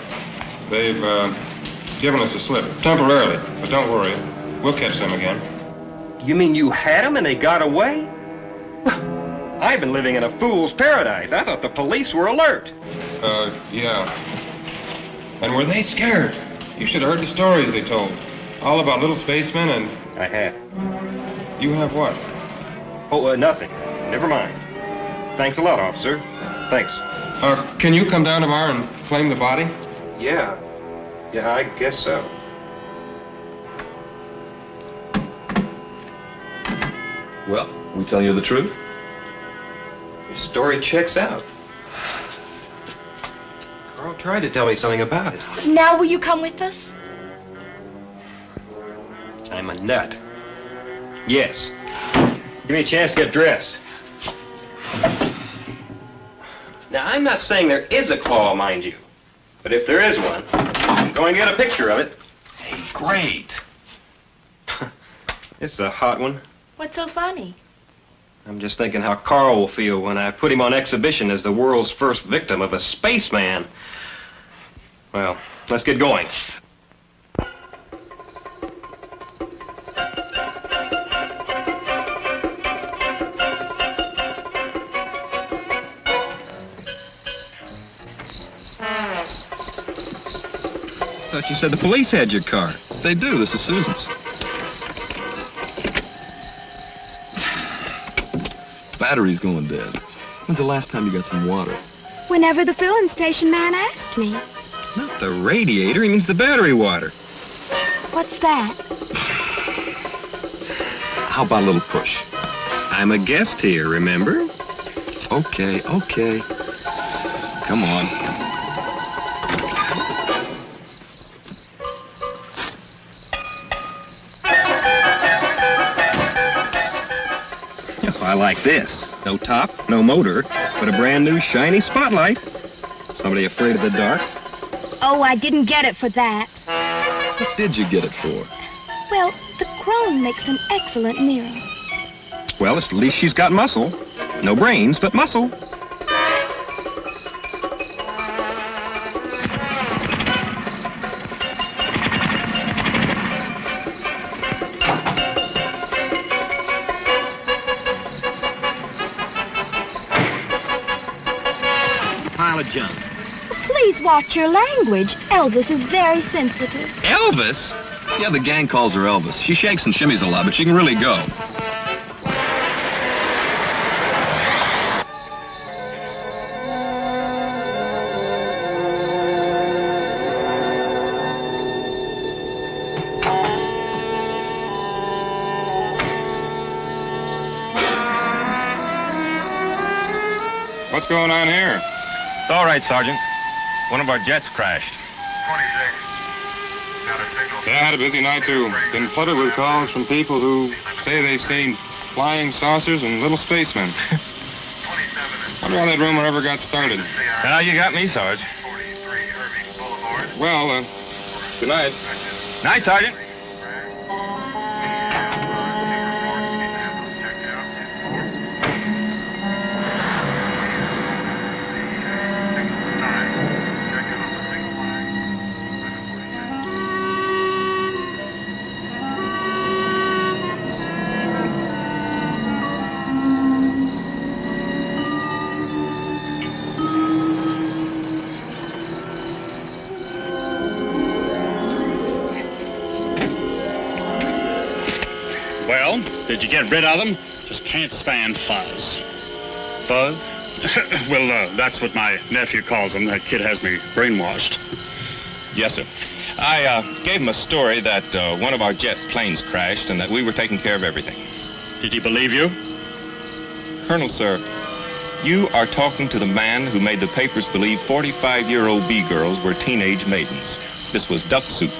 They've given us a slip, temporarily, but don't worry. We'll catch them again. You mean you had them and they got away? I've been living in a fool's paradise. I thought the police were alert. Yeah. And were they scared? You should have heard the stories they told. All about little spacemen and... I have. You have what? Oh, nothing. Never mind. Thanks a lot, officer. Thanks. Can you come down tomorrow and claim the body? Yeah. Yeah, I guess so. Well, we tell you the truth? Your story checks out. Carl tried to tell me something about it. Now will you come with us? I'm a nut. Yes. Give me a chance to get dressed. Now, I'm not saying there is a claw, mind you. But if there is one, I'm going to get a picture of it. Hey, great. It's a hot one. What's so funny? I'm just thinking how Carl will feel when I put him on exhibition as the world's first victim of a spaceman. Well, let's get going. I thought you said the police had your car. They do. This is Susan's. Battery's going dead. When's the last time you got some water? Whenever the filling station man asked me. Not the radiator, he means the battery water. What's that? How about a little push? I'm a guest here, remember? Okay. Come on. I like this. No top, no motor, but a brand new shiny spotlight. Somebody afraid of the dark? Oh, I didn't get it for that. What did you get it for? Well, the chrome makes an excellent mirror. Well, at least she's got muscle. No brains, but muscle. Pile of junk. Please watch your language. Elvis is very sensitive. Elvis? Yeah, the gang calls her Elvis. She shakes and shimmies a lot, but she can really go. What's going on here? It's all right, Sergeant. One of our jets crashed. 26. Yeah, I had a busy night, too. Been flooded with calls from people who say they've seen flying saucers and little spacemen. Wonder how that rumor ever got started. Now you got me, Sarge. Well, good night. Night, Sergeant. Well, did you get rid of them? Just can't stand fuzz. Fuzz? Well, that's what my nephew calls them. That kid has me brainwashed. Yes, sir. I gave him a story that one of our jet planes crashed and that we were taking care of everything. Did he believe you? Colonel, sir, you are talking to the man who made the papers believe 45-year-old B-girls were teenage maidens. This was duck soup.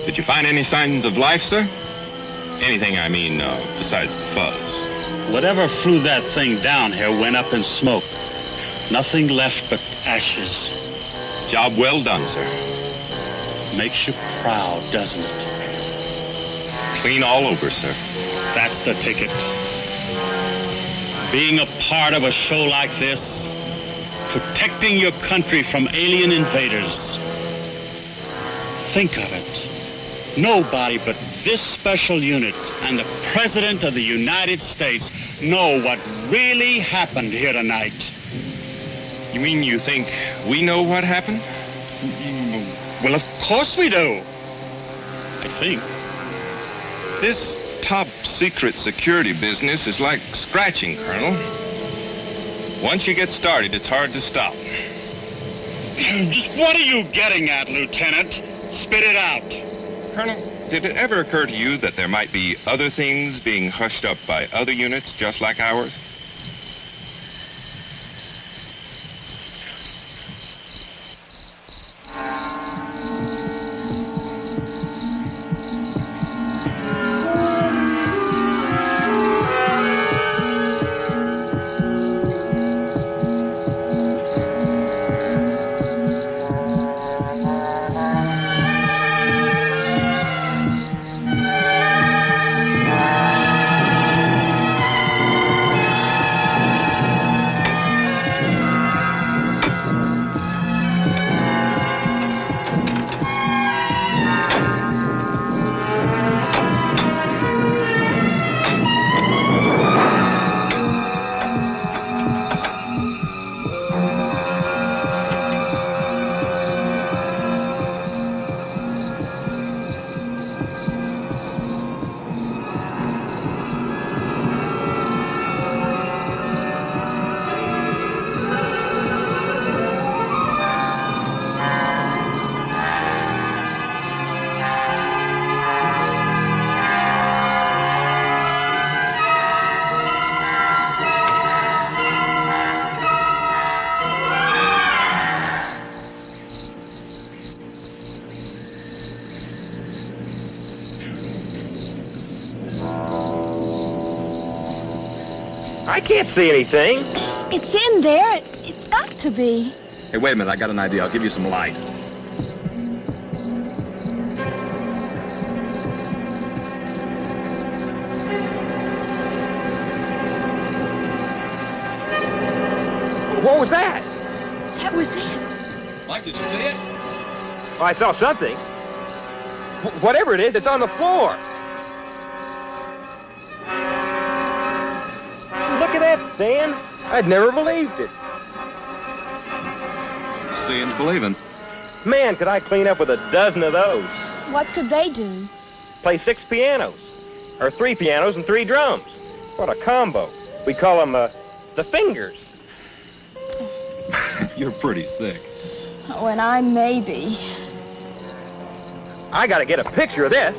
Did you find any signs of life, sir? Anything, I mean, besides the fuzz? Whatever flew that thing down here went up in smoke. Nothing left but ashes. Job well done, sir. Makes you proud, doesn't it? Clean all over, sir. That's the ticket. Being a part of a show like this, protecting your country from alien invaders. Think of it. Nobody but this special unit and the President of the United States know what really happened here tonight. You mean you think we know what happened? Well, of course we do. I think. This top secret security business is like scratching, Colonel. Once you get started, it's hard to stop. Just what are you getting at, Lieutenant? Spit it out. Colonel, did it ever occur to you that there might be other things being hushed up by other units just like ours? I can't see anything. It's in there. It's got to be. Hey, wait a minute. I got an idea. I'll give you some light. What was that? That was it. Mike, did you see it? Oh, I saw something. Whatever it is, it's on the floor. Look at that, Stan. I'd never believed it. Seeing's believing. Man, could I clean up with a dozen of those. What could they do? Play 6 pianos. Or 3 pianos and 3 drums. What a combo. We call them, the fingers. You're pretty sick. Oh, and I may be. I gotta get a picture of this.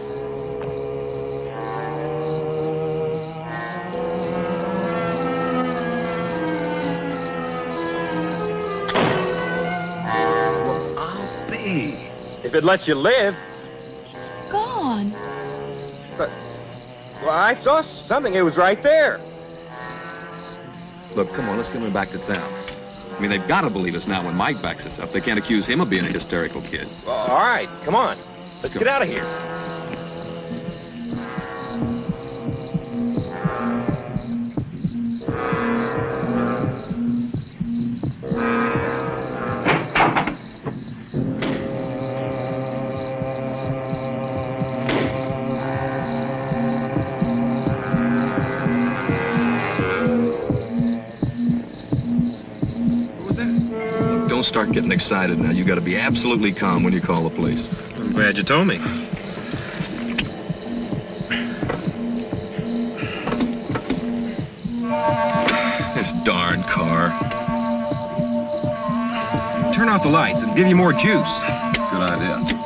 Well, I'll be. If it lets you live. It's gone. But, well, I saw something. It was right there. Look, come on, let's get him back to town. I mean, they've got to believe us now when Mike backs us up. They can't accuse him of being a hysterical kid. Well, all right, come on. Let's get out of here. Don't start getting excited now. You got to be absolutely calm when you call the police. I'm glad you told me. This darn car. Turn off the lights. It'll give you more juice. Good idea.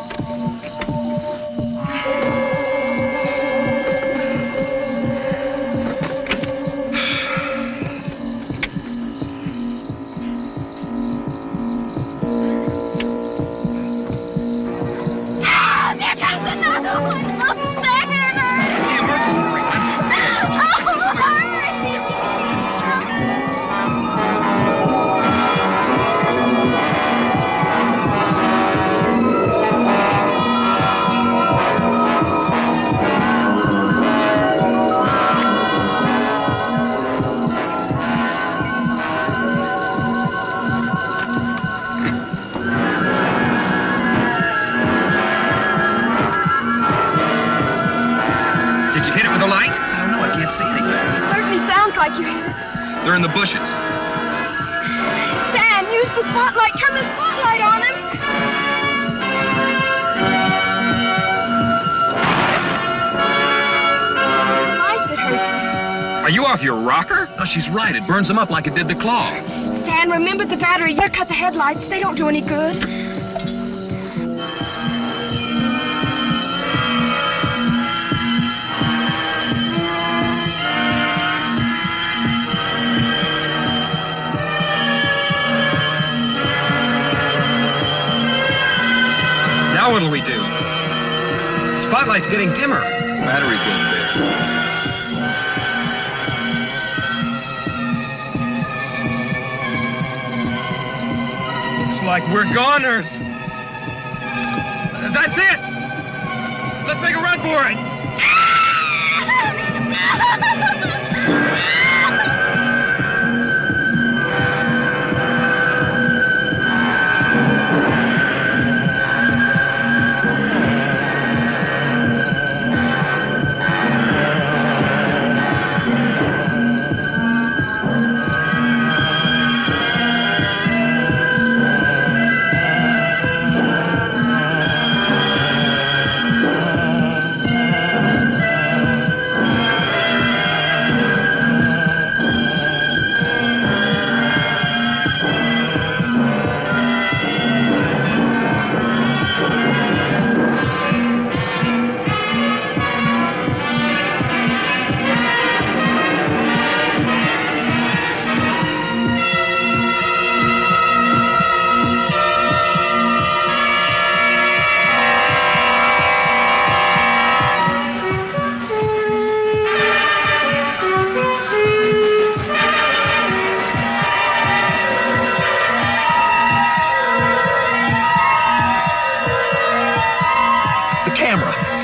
They're in the bushes. Stan, use the spotlight. Turn the spotlight on him. Light that hurts. Are you off your rocker? No, she's right. It burns them up like it did the claw. Stan, remember the battery. You cut the headlights. They don't do any good. Now what'll we do? Spotlight's getting dimmer. Battery's getting dead. Looks like we're goners. That's it! Let's make a run for it!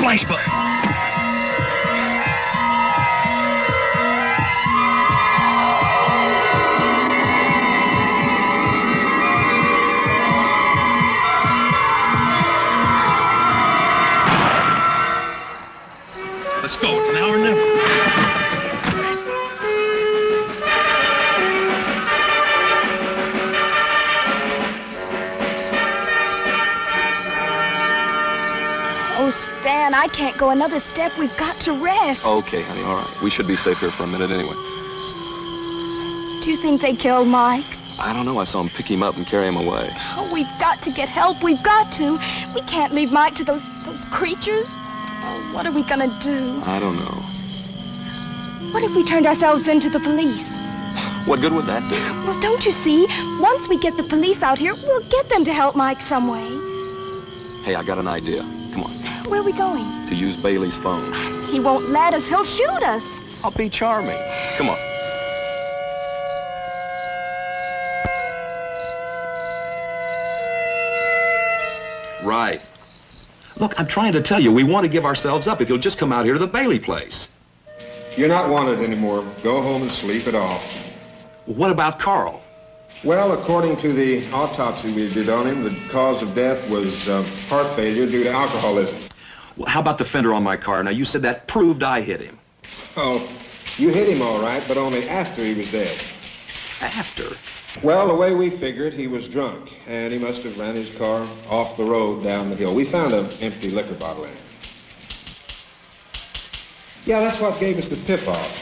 Flash button. Let's go. It's now or never. Stan, I can't go another step. We've got to rest. Okay, honey, all right. We should be safe here for a minute anyway. Do you think they killed Mike? I don't know. I saw him pick him up and carry him away. Oh, we've got to get help. We've got to. We can't leave Mike to those creatures. Oh, what are we going to do? I don't know. What if we turned ourselves into the police? What good would that do? Well, don't you see? Once we get the police out here, we'll get them to help Mike some way. Hey, I got an idea. Come on. Where are we going? To use Bailey's phone. He won't let us. He'll shoot us. I'll be charming. Come on. Right. Look, I'm trying to tell you, we want to give ourselves up if you'll just come out here to the Bailey place. You're not wanted anymore. Go home and sleep it off. What about Carl? Well, according to the autopsy we did on him, the cause of death was heart failure due to alcoholism. Well, how about the fender on my car? Now, you said that proved I hit him. Oh, you hit him all right, but only after he was dead. After? Well, the way we figured, he was drunk, and he must have ran his car off the road down the hill. We found an empty liquor bottle in it. Yeah, that's what gave us the tip-off.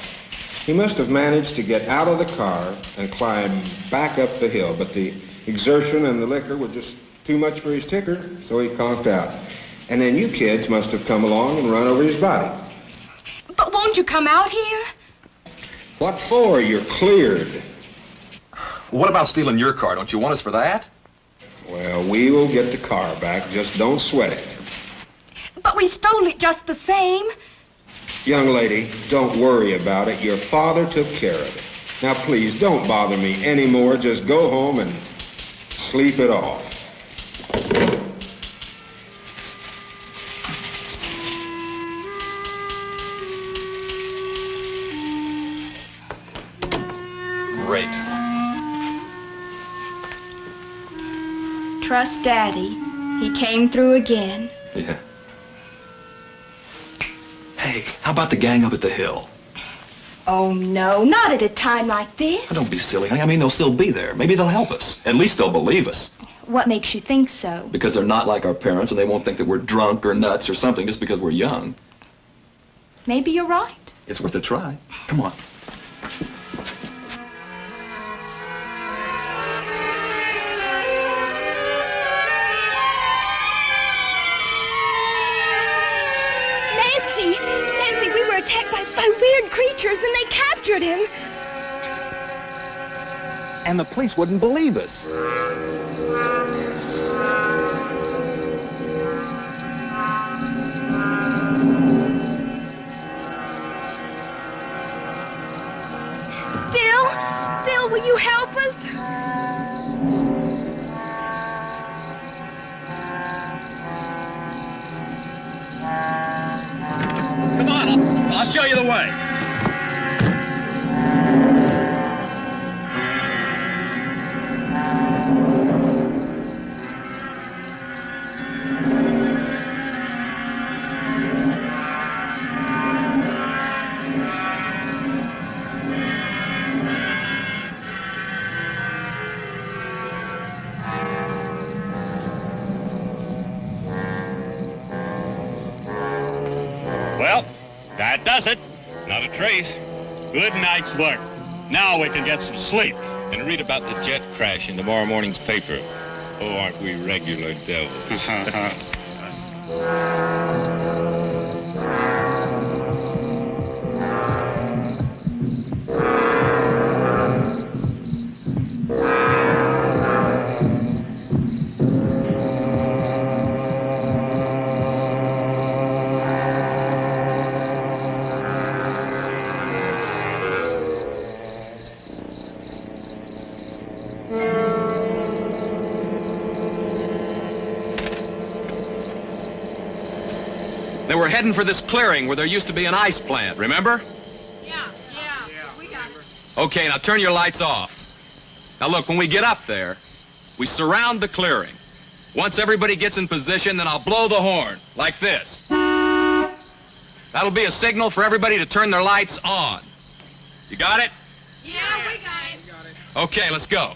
He must have managed to get out of the car and climb back up the hill, but the exertion and the liquor were just too much for his ticker, so he conked out. And then you kids must have come along and run over his body. But won't you come out here? What for? You're cleared. What about stealing your car? Don't you want us for that? Well, we will get the car back. Just don't sweat it. But we stole it just the same. Young lady, don't worry about it. Your father took care of it. Now, please, don't bother me anymore. Just go home and sleep it off. Great. Trust Daddy. He came through again. Yeah. Hey, how about the gang up at the hill? Oh, no, not at a time like this. Oh, don't be silly, honey. I mean, they'll still be there. Maybe they'll help us. At least they'll believe us. What makes you think so? Because they're not like our parents, and they won't think that we're drunk or nuts or something just because we're young. Maybe you're right. It's worth a try. Come on. Nancy, we were attacked by weird creatures, and they captured him. And the police wouldn't believe us. Phil, will you help us? Come on, I'll show you the way. Well, that does it. Not a trace. Good night's work. Now we can get some sleep. And read about the jet crash in tomorrow morning's paper. Oh, aren't we regular devils? They were heading for this clearing where there used to be an ice plant, remember? Yeah, we got it. Okay, now turn your lights off. Now look, when we get up there, we surround the clearing. Once everybody gets in position, then I'll blow the horn, like this. That'll be a signal for everybody to turn their lights on. You got it? Yeah, we got it. Okay, let's go.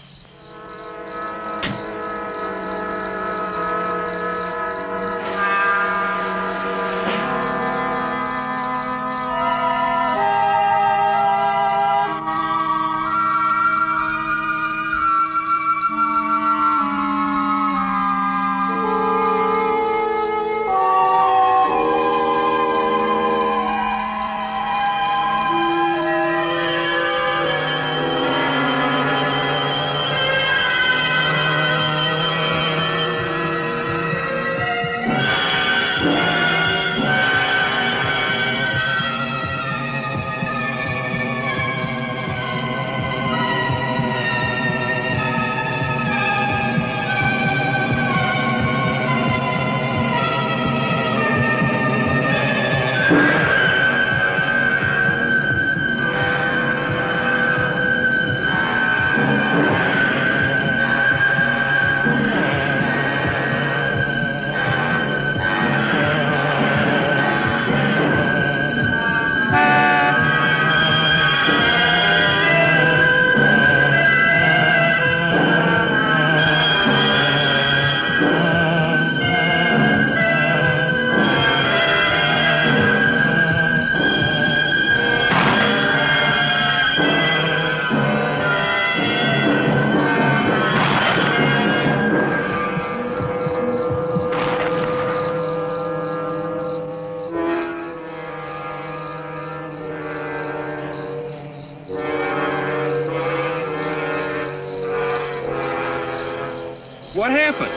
What happened?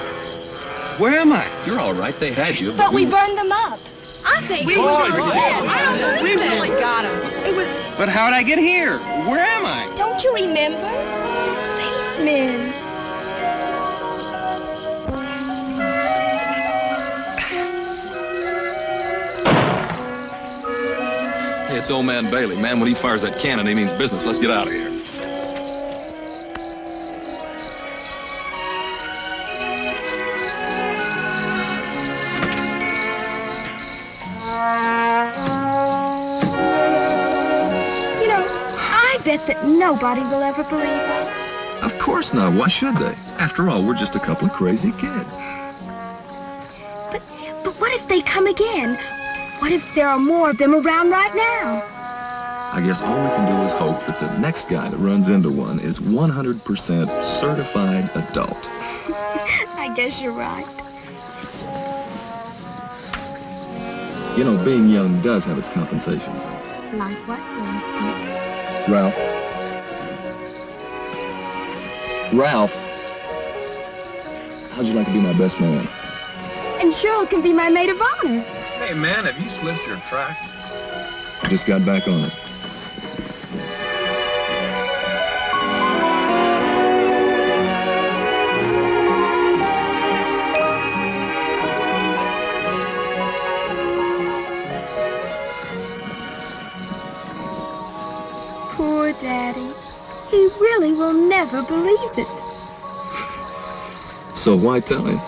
Where am I? You're all right. They had you. But we burned them up. I think we were dead. I don't know. We really got him. It was... But how'd I get here? Where am I? Don't you remember? The spacemen. Hey, it's old man Bailey. Man, when he fires that cannon, he means business. Let's get out of here. bet that nobody will ever believe us. Of course not. Why should they? After all, we're just a couple of crazy kids. But what if they come again? What if there are more of them around right now? I guess all we can do is hope that the next guy that runs into one is 100% certified adult. I guess you're right. You know, being young does have its compensations. Like what, for instance? Ralph, how'd you like to be my best man? And Cheryl can be my maid of honor. Hey, man, have you slipped your track? I just got back on it. Poor Daddy. He really will never believe it. So why tell him?